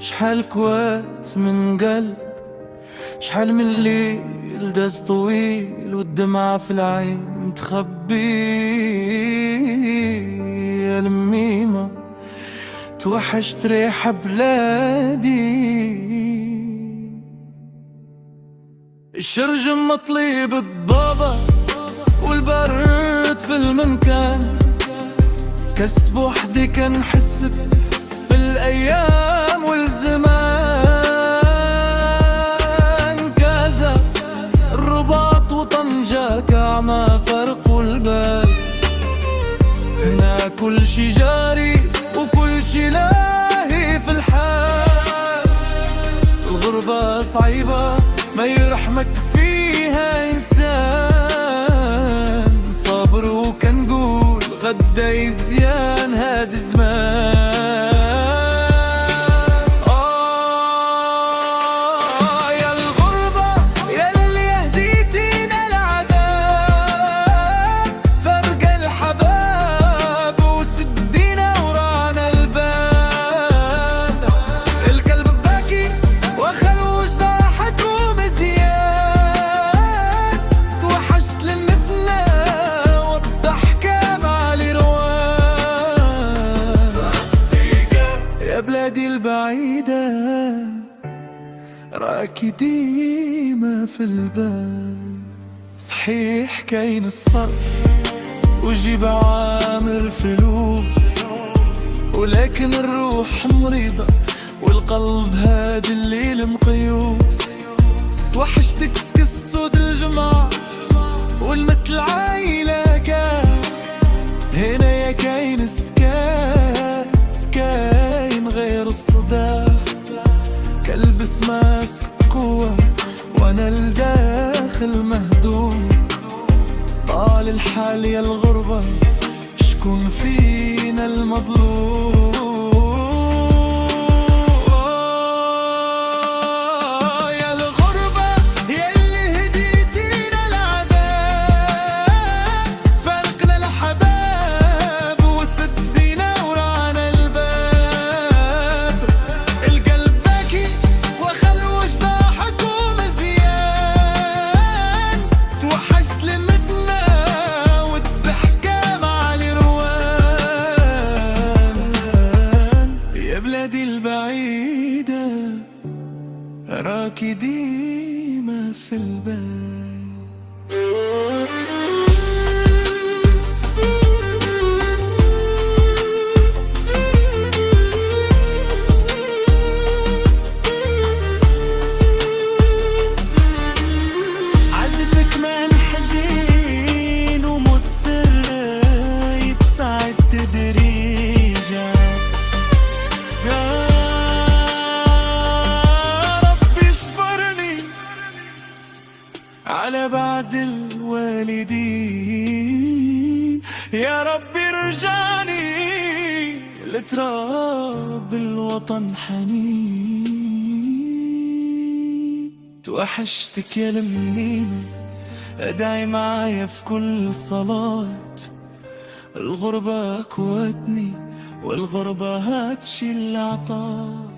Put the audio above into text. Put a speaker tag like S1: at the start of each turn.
S1: شحال كوات من قلب، شحال من ليل داز طويل والدمعة في العين تخبي. يا لميمة توحشت ريحة بلادي، الشرجم مطلي بالضباب والبرد في الممكن، كسب وحدي كنحس في الأيام والزمان. كازا الرباط وطنجة كعمة فرق البال، هنا كل شي جاري وكل شي لاهي في الحال. الغربة صعيبة ما يرحمك فيها إنسان، صابر وكنقول غدا يزيان هاد الزمان. يا الغربة ياللي هديتينا العذاب، فرق الحباب وسدينا ورانا الباب. القلب باكي وخلوش ضاحك ومزيان، توحشت للمبنى والضحكة مع الروان. يا بلادي البعيدة راكي ديما في البال، صحيح كاين الصرف وجيب عامر فلوس، ولكن الروح مريضة والقلب هاد الليل مقيوس. توحشتك كسكس صوت الجمعة والمثل عايلة كان، هنا يا كاين سكات كاين غير الصداع. كلبس ماسك قوة وانا الداخل مهدوم، طال الحال يا الغربة شكون فينا المظلوم. يا الغربة ياللي هديتينا العذاب، فرقنا الحباب وسدينا ورانا الباب. القلب باكي وخلوش ضاحك ومزيان، توحشت لمتنا والضحكة مع الروان. يا بلادي البعيدة راكي ديما في البال. عزفك من حزين وموت سر يتصعد تدريجا. يا ربي اصبرني على بعد الوالدين، يا ربي رجعني لتراب الوطن حنين. توحشتك يا لميمة ادعي معايا في كل صلاة، الغربة قوتني والغربة هاتشي اللي عطاه.